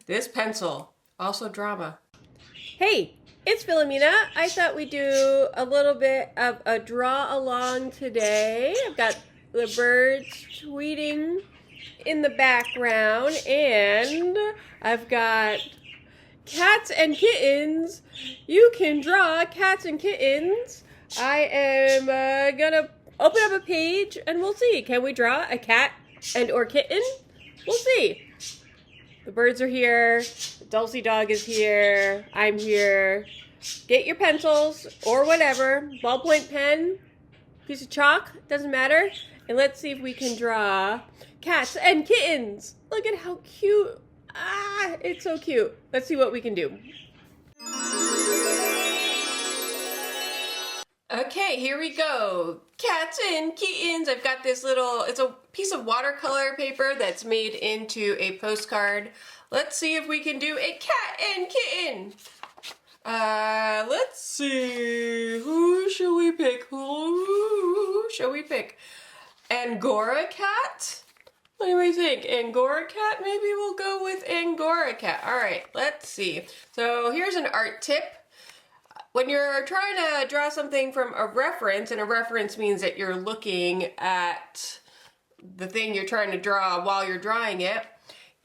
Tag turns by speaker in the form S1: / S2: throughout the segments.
S1: This pencil, also drama.
S2: Hey, it's Filomena. I thought we'd do a little bit of a draw along today. I've got the birds tweeting in the background, and I've got cats and kittens. You can draw cats and kittens. I am gonna open up a page and we'll see. Can we draw a cat and or kitten? We'll see. The birds are here. The Dulcie dog is here. I'm here. Get your pencils or whatever. Ballpoint pen, piece of chalk, doesn't matter. And let's see if we can draw cats and kittens. Look at how cute. Ah, it's so cute. Let's see what we can do. Okay, here we go. Cats and kittens. I've got this it's a piece of watercolor paper that's made into a postcard. Let's see if we can do a cat and kitten. Let's see. Who shall we pick? Who shall we pick? Angora cat? What do we think? Angora cat? Maybe we'll go with Angora cat. All right, let's see. So here's an art tip. When you're trying to draw something from a reference, and a reference means that you're looking at the thing you're trying to draw while you're drawing it,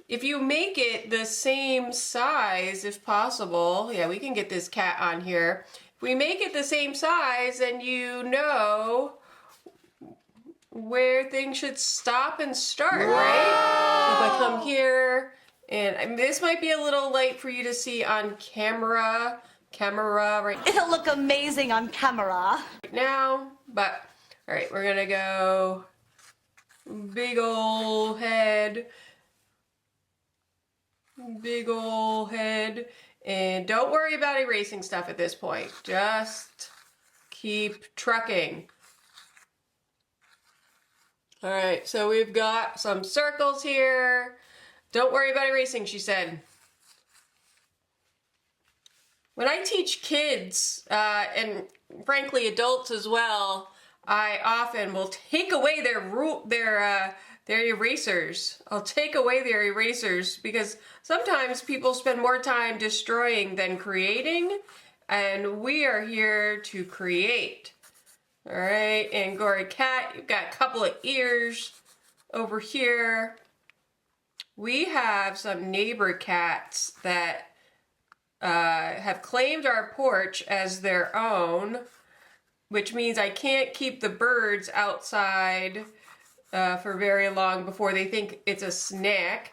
S2: if you make it the same size, if possible, yeah, we can get this cat on here. If we make it the same size, then you know where things should stop and start, right? So if I come here, and this might be a little light for you to see on camera right
S3: It'll look amazing on camera
S1: now, but all right, we're gonna go big ol' head, and don't worry about erasing stuff at this point. Just keep trucking. All right, so we've got some circles here. Don't worry about erasing, she said. When I teach kids, and frankly adults as well, I often will take away their erasers. I'll take away their erasers because sometimes people spend more time destroying than creating, and we are here to create. All right, Angora cat, you've got a couple of ears over here. We have some neighbor cats that have claimed our porch as their own, which means I can't keep the birds outside for very long before they think it's a snack.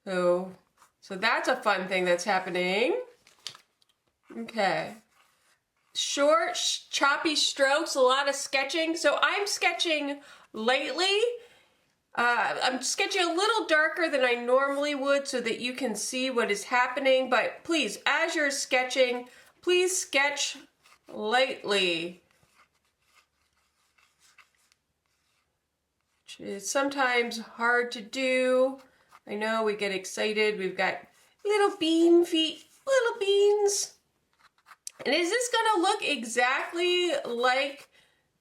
S1: So that's a fun thing that's happening. Okay. Short, choppy strokes, a lot of sketching. So I'm sketching lightly. I'm sketching a little darker than I normally would so that you can see what is happening, but please, as you're sketching, please sketch lightly. It's sometimes hard to do. I know we get excited. We've got little bean feet, little beans. And is this gonna look exactly like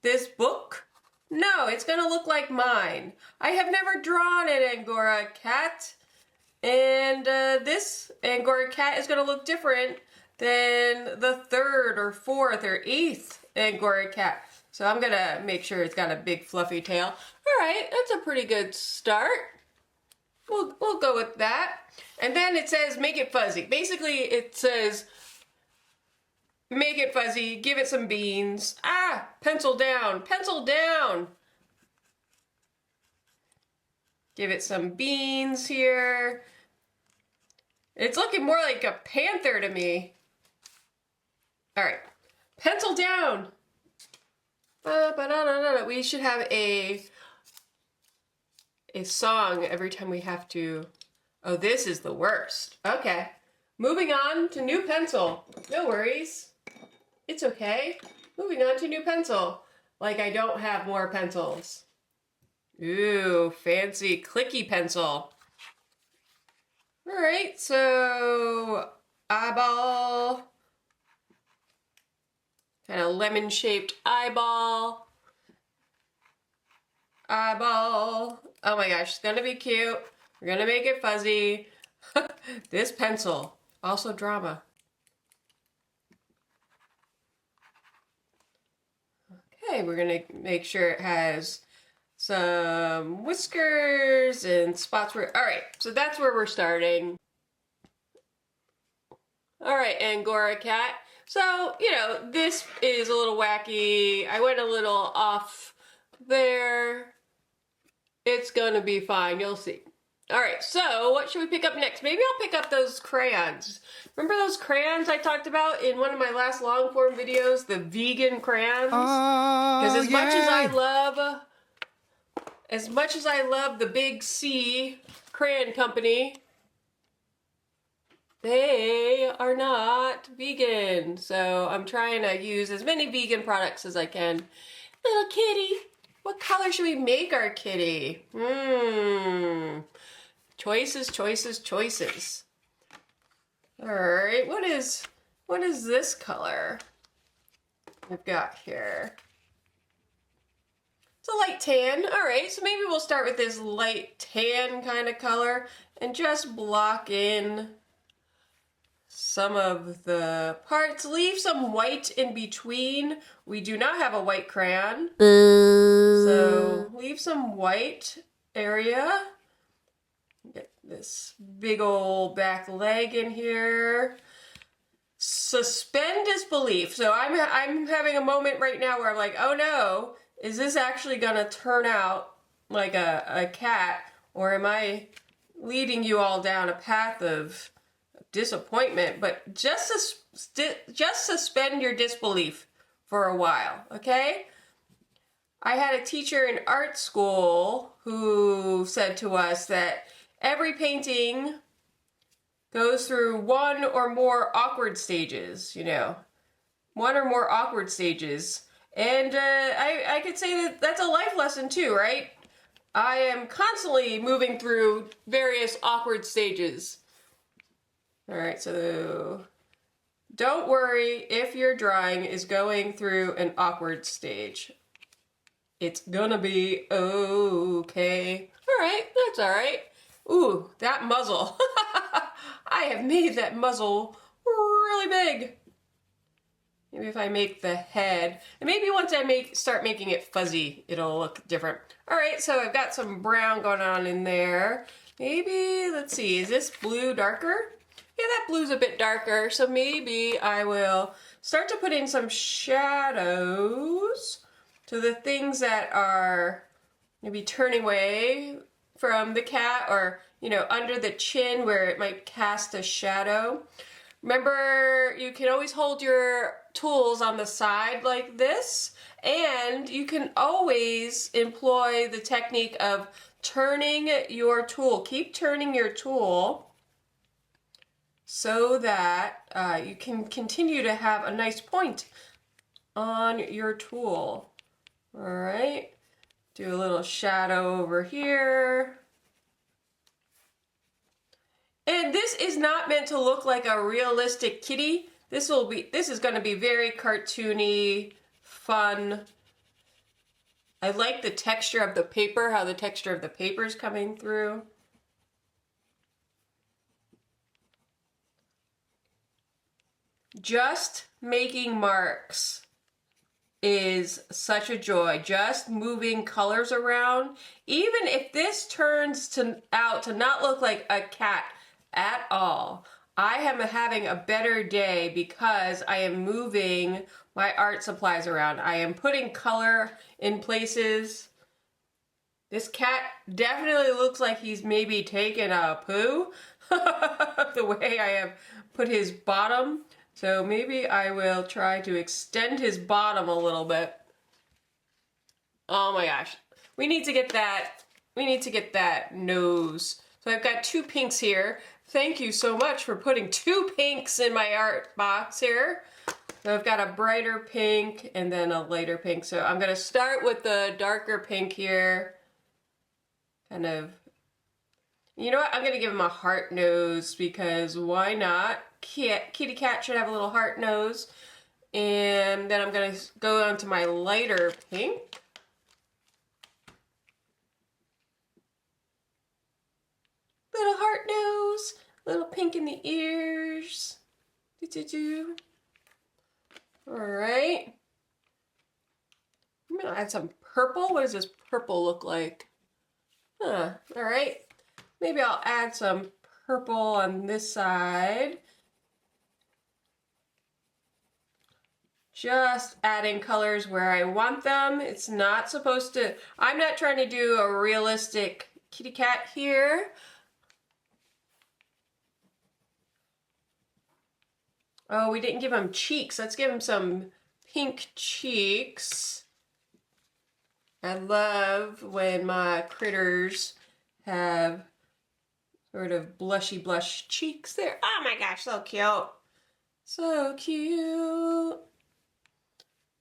S1: this book? No, it's gonna look like mine. I have never drawn an Angora cat, and this Angora cat is gonna look different than the third or fourth or eighth Angora cat. So I'm gonna make sure it's got a big fluffy tail. All right, that's a pretty good start. We'll go with that. And then it says make it fuzzy. Basically it says make it fuzzy, give it some beans. Ah, pencil down, pencil down. Give it some beans here. It's looking more like a panther to me. All right, pencil down. We should have a song every time we have to. Oh, this is the worst. Okay, moving on to new pencil. No worries. It's okay. Moving on to new pencil. Like I don't have more pencils. Ooh, fancy clicky pencil. All right, so eyeball. Kind of lemon-shaped eyeball. Eyeball. Oh my gosh, it's gonna be cute. We're gonna make it fuzzy. This pencil, also drama. Okay, we're gonna make sure it has some whiskers and spots where, all right, so that's where we're starting. All right, Angora cat. So, you know, this is a little wacky. I went a little off there. It's gonna be fine, you'll see. All right, so what should we pick up next? Maybe I'll pick up those crayons. Remember those crayons I talked about in one of my last long form videos, the vegan crayons? Because as much as I love the Big C crayon company, they are not vegan. So I'm trying to use as many vegan products as I can. Little kitty. What color should we make our kitty? Choices, choices, choices. All right, what is this color we've got here? It's a light tan. All right, so maybe we'll start with this light tan kind of color and just block in some of the parts. Leave some white in between. We do not have a white crayon. So leave some white area. Get this big old back leg in here. Suspend disbelief. So I'm having a moment right now where I'm like, oh no, is this actually gonna turn out like a cat, or am I leading you all down a path of disappointment? But just suspend your disbelief for a while, okay? I had a teacher in art school who said to us that every painting goes through one or more awkward stages, you know, one or more awkward stages. And I could say that that's a life lesson too, right? I am constantly moving through various awkward stages. All right, so don't worry if your drawing is going through an awkward stage. It's gonna be okay. All right, that's all right. Ooh, that muzzle. I have made that muzzle really big. Maybe if I make the head, and maybe once I start making it fuzzy, it'll look different. All right, so I've got some brown going on in there. Maybe, let's see, is this blue darker? Yeah, that blue's a bit darker, so maybe I will start to put in some shadows to the things that are maybe turning away from the cat, or, you know, under the chin where it might cast a shadow. Remember, you can always hold your tools on the side like this, and you can always employ the technique of turning your tool. Keep turning your tool so that you can continue to have a nice point on your tool. All right, do a little shadow over here. And this is not meant to look like a realistic kitty. This is going to be very cartoony, fun. I like the texture of the paper, how the texture of the paper is coming through. Just making marks is such a joy. Just moving colors around. Even if this turns out to not look like a cat at all, I am having a better day because I am moving my art supplies around. I am putting color in places. This cat definitely looks like he's maybe taken a poo the way I have put his bottom. So maybe I will try to extend his bottom a little bit. Oh my gosh. We need to get that nose. So I've got two pinks here. Thank you so much for putting two pinks in my art box here. So I've got a brighter pink and then a lighter pink. So I'm gonna start with the darker pink here. Kind of, you know what? I'm gonna give him a heart nose because why not? Kitty cat should have a little heart nose. And then I'm gonna go on to my lighter pink. Little pink in the ears. Do-do-do. All right. I'm gonna add some purple. What does this purple look like? Huh, all right. Maybe I'll add some purple on this side. Just adding colors where I want them. It's not supposed to, I'm not trying to do a realistic kitty cat here. Oh, we didn't give him cheeks. Let's give him some pink cheeks. I love when my critters have sort of blushy blush cheeks there. Oh my gosh, so cute. So cute.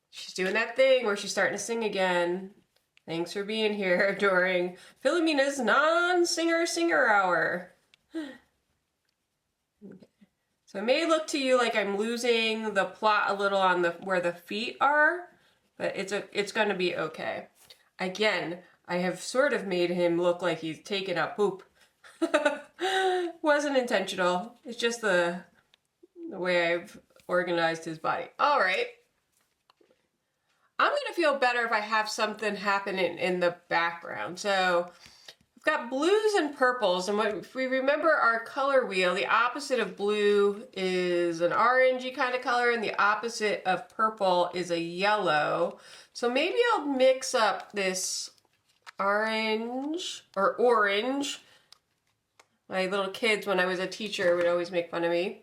S1: She's doing that thing where she's starting to sing again. Thanks for being here during Filomena's non-singer hour. So it may look to you like I'm losing the plot a little on where the feet are, but it's going to be okay. Again, I have sort of made him look like he's taken a poop. Wasn't intentional. It's just the way I've organized his body. All right. I'm going to feel better if I have something happening in the background. So I've got blues and purples, and if we remember our color wheel, the opposite of blue is an orangey kind of color, and the opposite of purple is a yellow. So maybe I'll mix up this orange. My little kids, when I was a teacher, would always make fun of me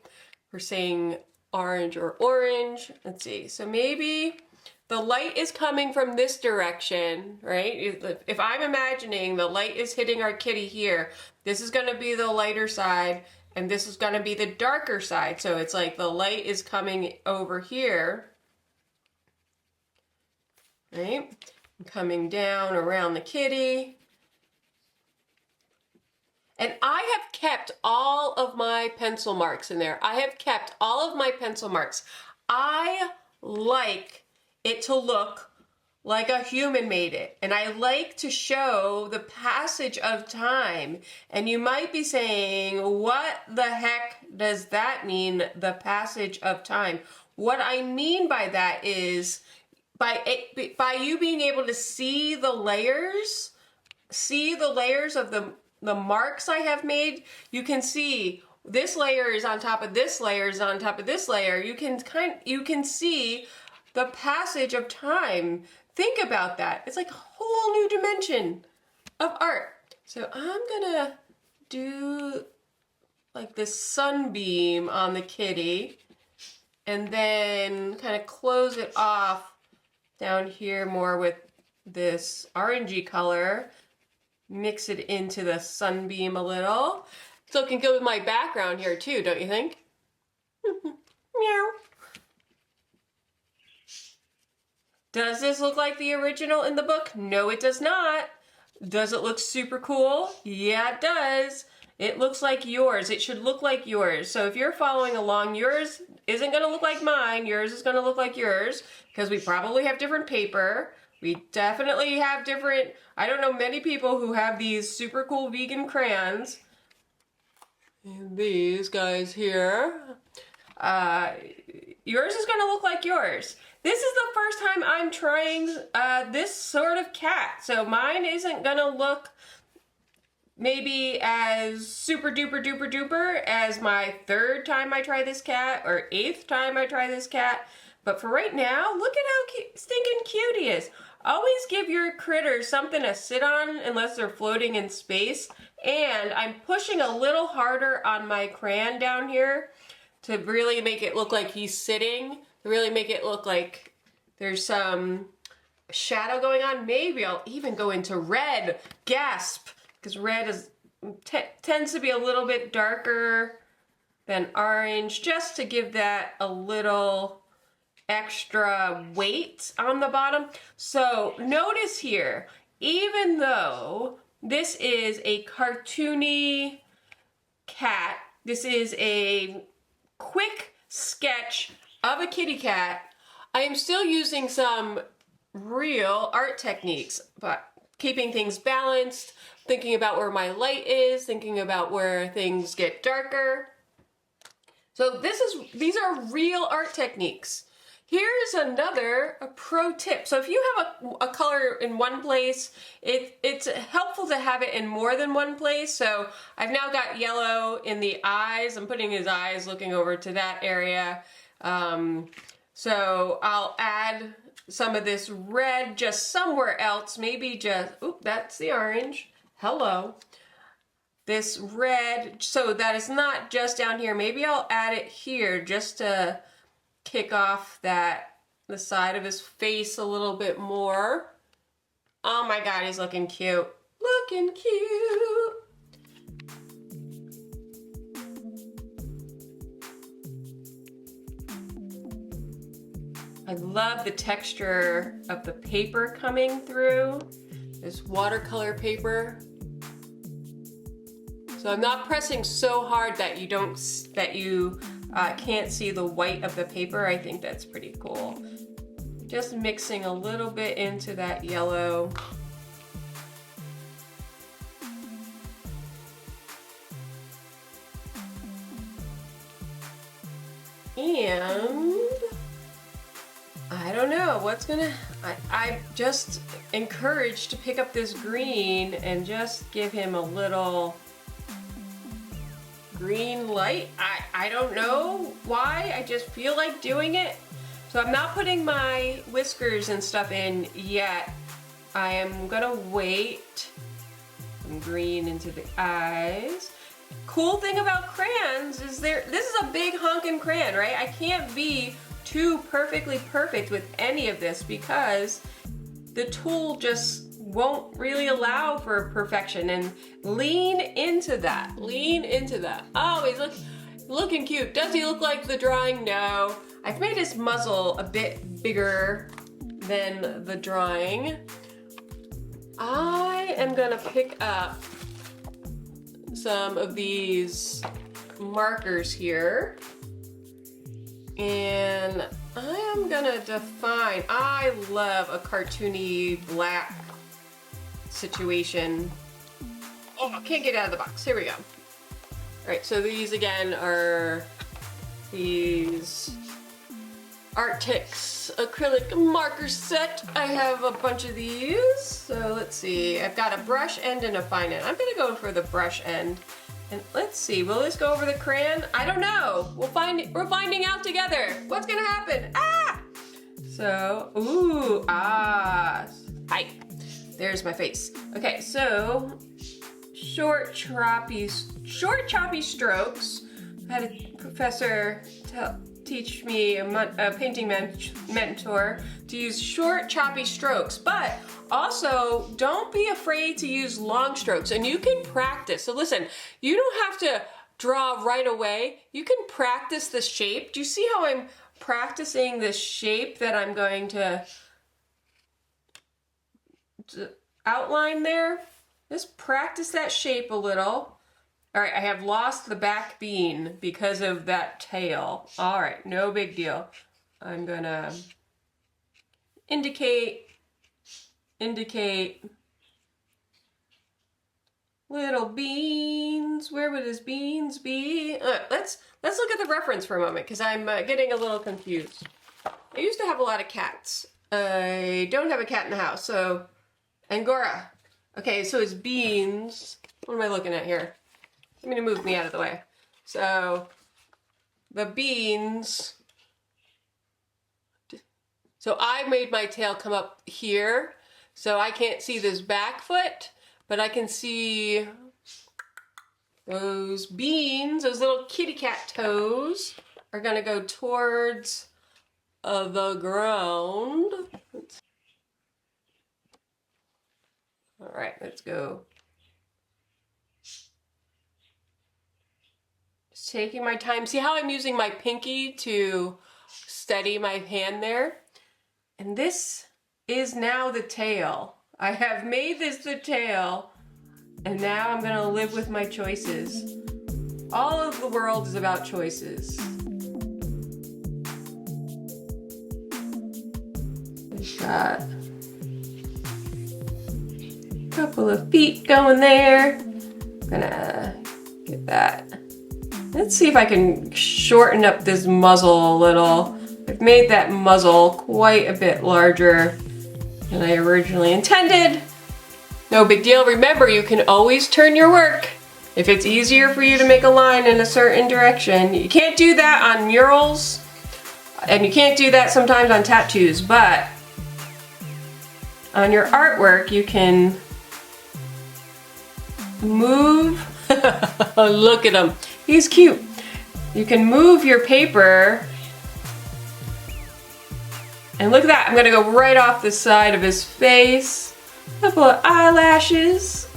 S1: for saying orange or orange. Let's see. So maybe the light is coming from this direction, right? If I'm imagining the light is hitting our kitty here, this is going to be the lighter side, and this is going to be the darker side. So it's like the light is coming over here, right? Coming down around the kitty. And I have kept all of my pencil marks in there. I have kept all of my pencil marks. I like it to look like a human made it. And I like to show the passage of time. And you might be saying, what the heck does that mean, the passage of time? What I mean by that is by you being able to see the layers of the marks I have made. You can see this layer is on top of this layer is on top of this layer. You can see the passage of time. Think about that. It's like a whole new dimension of art. So I'm gonna do like this sunbeam on the kitty, and then kind of close it off down here more with this orangey color. Mix it into the sunbeam a little. So it can go with my background here too, don't you think? Meow. Does this look like the original in the book? No, it does not. Does it look super cool? Yeah, it does. It looks like yours. It should look like yours. So if you're following along, yours isn't going to look like mine. Yours is going to look like yours, because we probably have different paper. We definitely have different, I don't know many people who have these super cool vegan crayons. And these guys here. Yours is going to look like yours. This is the first time I'm trying this sort of cat. So mine isn't going to look maybe as super duper duper duper as my third time I try this cat or 8th time I try this cat. But for right now, look at how stinking cute he is. Always give your critters something to sit on unless they're floating in space. And I'm pushing a little harder on my crayon down here to really make it look like he's sitting. To really make it look like there's some shadow going on. Maybe I'll even go into red. Gasp! Because red tends to be a little bit darker than orange, just to give that a little extra weight on the bottom. So notice here, even though this is a cartoony cat, this is a quick sketch of a kitty cat, I am still using some real art techniques. But
S2: keeping things balanced, thinking about where my light is, thinking about where things get darker. So these are real art techniques. Here's another pro tip. So if you have a color in one place, it's helpful to have it in more than one place. So I've now got yellow in the eyes. I'm putting his eyes looking over to that area. So I'll add some of this red just somewhere else. Maybe just, oop, that's the orange. Hello. This red, so that is not just down here. Maybe I'll add it here just to kick off the side of his face a little bit more. Oh my God, he's looking cute. Looking cute. I love the texture of the paper coming through. This watercolor paper. So I'm not pressing so hard that you can't see the white of the paper. I think that's pretty cool. Just mixing a little bit into that yellow. And I don't know what's gonna, I'm just encouraged to pick up this green and just give him a little green light. I don't know why, I just feel like doing it. So I'm not putting my whiskers and stuff in yet. I am gonna wait. Some green into the eyes. Cool thing about crayons is this is a big honkin' crayon, right? I can't be too perfectly perfect with any of this because the tool just won't really allow for perfection, and lean into that. Lean into that. Oh, he's looking cute. Does he look like the drawing? No. I've made his muzzle a bit bigger than the drawing. I am gonna pick up some of these markers here, and I am gonna define, I love a cartoony black situation. Oh, I can't get out of the box. Here we go. All right, so these again are these Arrtx acrylic marker set. I have a bunch of these. So let's see, I've got a brush end and a fine end. I'm gonna go for the brush end. And let's see, will this go over the crayon? I don't know. We're finding out together. What's gonna happen? Ah! So, ooh, ah. Hi. There's my face. Okay, so short choppy strokes. I had a professor teach me, a painting mentor, to use short choppy strokes, but also don't be afraid to use long strokes, and you can practice. So listen, you don't have to draw right away. You can practice the shape. Do you see how I'm practicing the shape that I'm going to outline there? Just practice that shape a little. All right, I have lost the back bean because of that tail. All right, no big deal. I'm gonna indicate little beans. Where would his beans be? Let's look at the reference for a moment because I'm getting a little confused. I used to have a lot of cats. I don't have a cat in the house, so Angora. Okay, so his beans. What am I looking at here? I'm gonna move me out of the way. So the beans. So I made my tail come up here, so I can't see this back foot, but I can see those beans, those little kitty cat toes are gonna go towards the ground. All right, let's go. Just taking my time. See how I'm using my pinky to steady my hand there? And this is now the tail. I have made this the tail, and now I'm gonna live with my choices. All of the world is about choices. We've got
S1: Couple of feet going there. I'm gonna get that. Let's see if I can shorten up this muzzle a little. I've made that muzzle quite a bit larger than I originally intended. No big deal. Remember, you can always turn your work. If it's easier for you to make a line in a certain direction, you can't do that on murals, and you can't do that sometimes on tattoos, but on your artwork, you can move. Look at him. He's cute. You can move your paper. And look at that. I'm going to go right off the side of his face. A couple of eyelashes.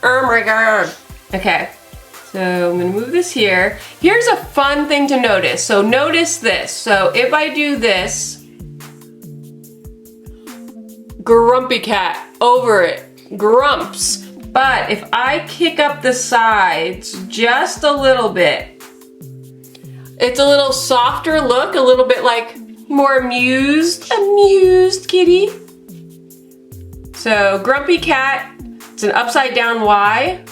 S1: Oh my god. Okay. So I'm going to move this here. Here's a fun thing to notice. So notice this. So if I do this, grumpy cat over it. Grumps. But if I kick up the sides just a little bit, it's a little softer look, a little bit like more amused kitty. So grumpy cat, it's an upside down Y.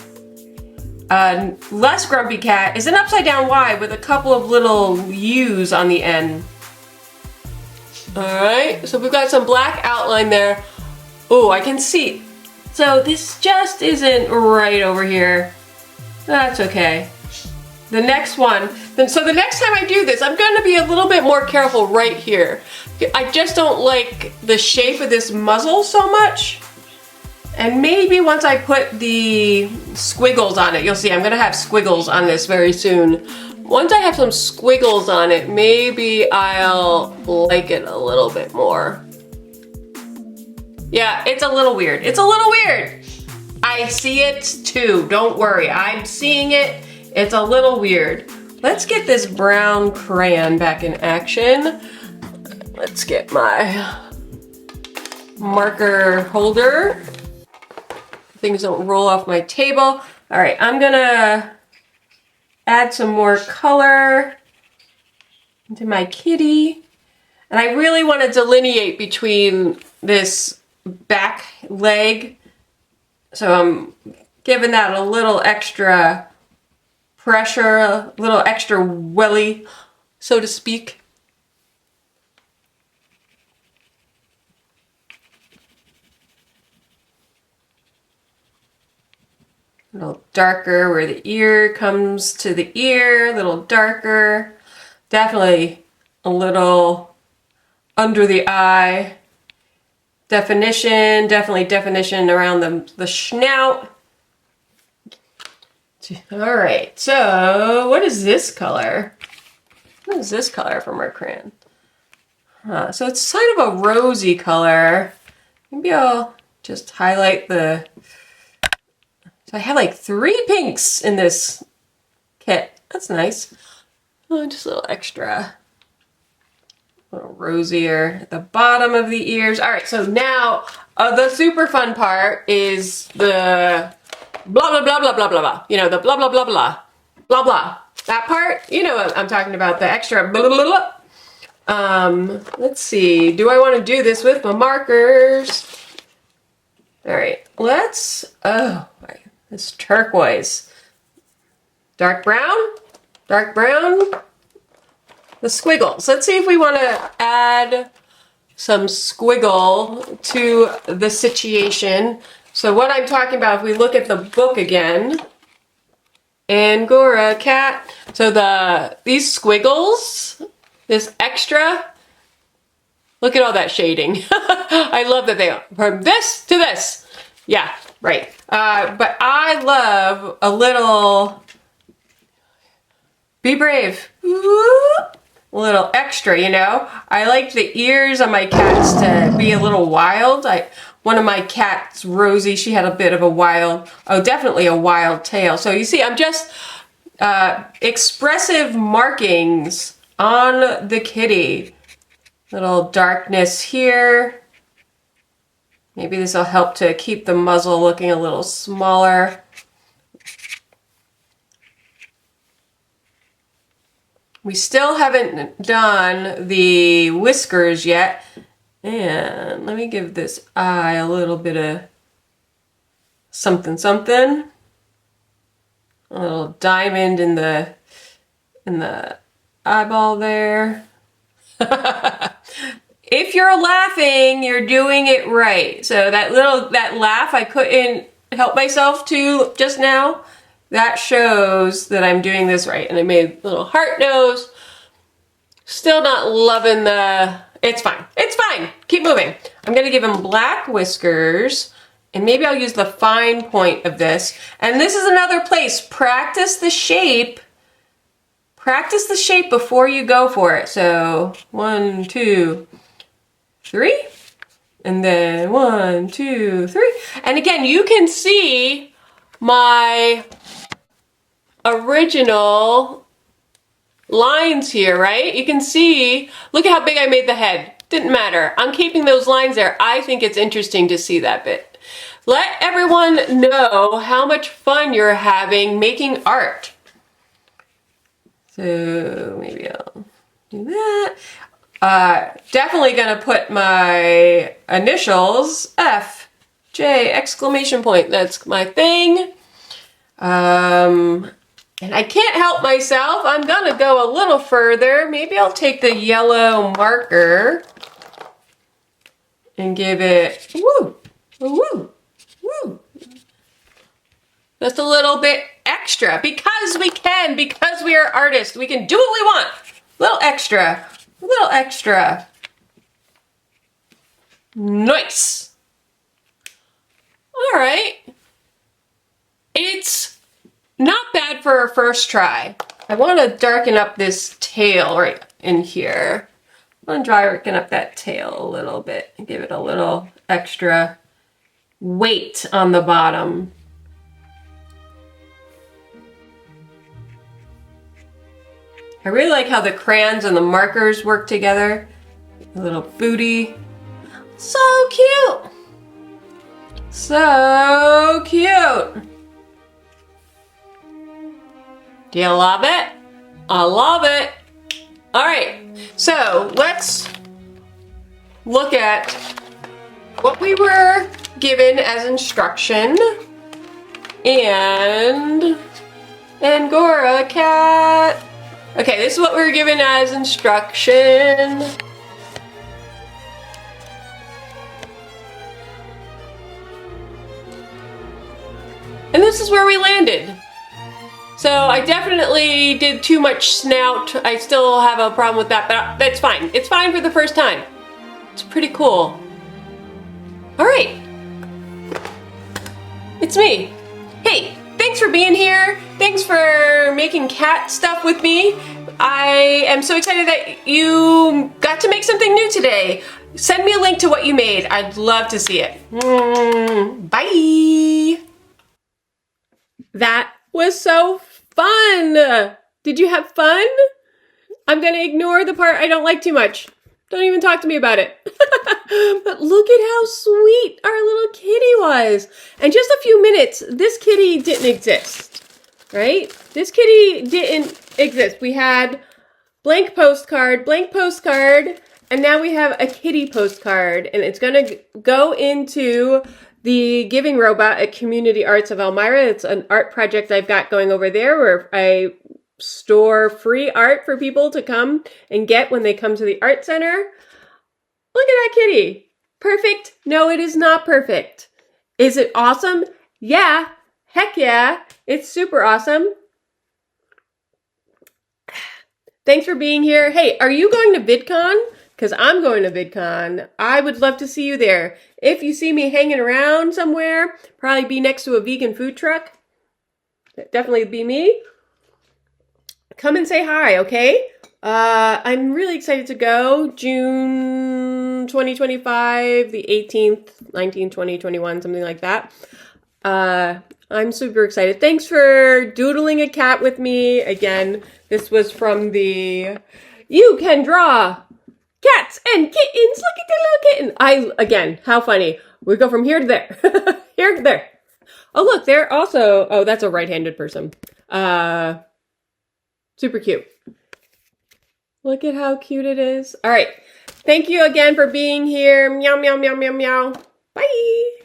S1: Less grumpy cat is an upside down Y with a couple of little U's on the end. All right, so we've got some black outline there. Oh, I can see. So this just isn't right over here. That's okay. The next one, so the next time I do this, I'm gonna be a little bit more careful right here. I just don't like the shape of this muzzle so much. And maybe once I put the squiggles on it, you'll see I'm gonna have squiggles on this very soon. Once I have some squiggles on it, maybe I'll like it a little bit more. Yeah, it's a little weird. It's a little weird. I see it too. Don't worry. I'm seeing it. It's a little weird. Let's get this brown crayon back in action. Let's get my marker holder. Things don't roll off my table. All right, I'm gonna add some more color into my kitty. And I really want to delineate between this back leg, so I'm giving that a little extra pressure, a little extra welly, so to speak. A little darker where the ear comes to the ear, a little darker. Definitely a little under the eye. Definition, definitely definition around the snout. All right, so what is this color? What is this color from our crayon? So it's kind of a rosy color. Maybe I'll just highlight the... So I have like 3 pinks in this kit. That's nice. Oh, just a little extra. A little rosier at the bottom of the ears. All right, so now the super fun part is the blah, blah, blah, blah, blah, blah, blah. You know, the blah, blah, blah, blah, blah, blah. That part, you know what I'm talking about, the extra blah, blah, blah, blah. Let's see. Do I want to do this with my markers? All right, let's, oh, this turquoise. Dark brown, dark brown. The squiggles. Let's see if we want to add some squiggle to the situation. So what I'm talking about, if we look at the book again, Angora cat. So these squiggles, this extra, look at all that shading. I love that they are from this to this. Yeah, right. But I love a little, be brave. A little extra, you know? I like the ears on my cats to be a little wild. One of my cats, Rosie, she had a bit of a wild, definitely a wild tail. So you see, I'm just expressive markings on the kitty. Little darkness here. Maybe this will help to keep the muzzle looking a little smaller. We still haven't done the whiskers yet. And let me give this eye a little bit of something something. A little diamond in the eyeball there. If you're laughing, you're doing it right. So that laugh I couldn't help myself to just now, that shows that I'm doing this right. And I made a little heart nose. Still not loving it's fine. It's fine. Keep moving. I'm gonna give him black whiskers, and maybe I'll use the fine point of this. And this is another place, practice the shape. Practice the shape before you go for it. So 1, 2, 3, and then 1, 2, 3. And again, you can see my original lines here, right? You can see, look at how big I made the head. Didn't matter. I'm keeping those lines there. I think it's interesting to see that bit. Let everyone know how much fun you're having making art. So maybe I'll do that. Definitely gonna put my initials, F, J, exclamation point. That's my thing. And I can't help myself. I'm gonna go a little further. Maybe I'll take the yellow marker and give it, woo, woo, woo. Just a little bit extra, because we can, because we are artists. We can do what we want. A little extra, a little extra. Nice. All right. It's not bad for our first try. I want to darken up this tail right in here. I'm going to darken up that tail a little bit and give it a little extra weight on the bottom. I really like how the crayons and the markers work together. A little booty. So cute. So cute. Do you love it? I love it. All right, so let's look at what we were given as instruction. And Angora cat. Okay, this is what we were given as instruction. And this is where we landed. So I definitely did too much snout. I still have a problem with that, but that's fine. It's fine for the first time. It's pretty cool. All right. It's me. Hey, thanks for being here. Thanks for making cat stuff with me. I am so excited that you got to make something new today. Send me a link to what you made. I'd love to see it. Bye. That was so fun. Did you have fun? I'm gonna ignore the part I don't like too much. Don't even talk to me about it. But look at how sweet our little kitty was. And just a few minutes, this kitty didn't exist, right? This kitty didn't exist. We had blank postcard, and now we have a kitty postcard, and it's gonna go into the Giving Robot at Community Arts of Elmira. It's an art project I've got going over there where I store free art for people to come and get when they come to the art center. Look at that kitty. Perfect? No, it is not perfect. Is it awesome? Yeah. Heck yeah. It's super awesome. Thanks for being here. Hey, are you going to VidCon? Because I'm going to VidCon. I would love to see you there. If you see me hanging around somewhere, probably be next to a vegan food truck. Definitely be me. Come and say hi, okay? I'm really excited to go. June 2025, the 18th, 19th, 20, 21, something like that. I'm super excited. Thanks for doodling a cat with me. Again, this was from the You Can Draw Cats and Kittens. Look at the little kitten. Again, how funny. We go from here to there. Here to there. Oh, look, they're also, oh, that's a right-handed person. Super cute. Look at how cute it is. All right. Thank you again for being here. Meow, meow, meow, meow, meow. Bye.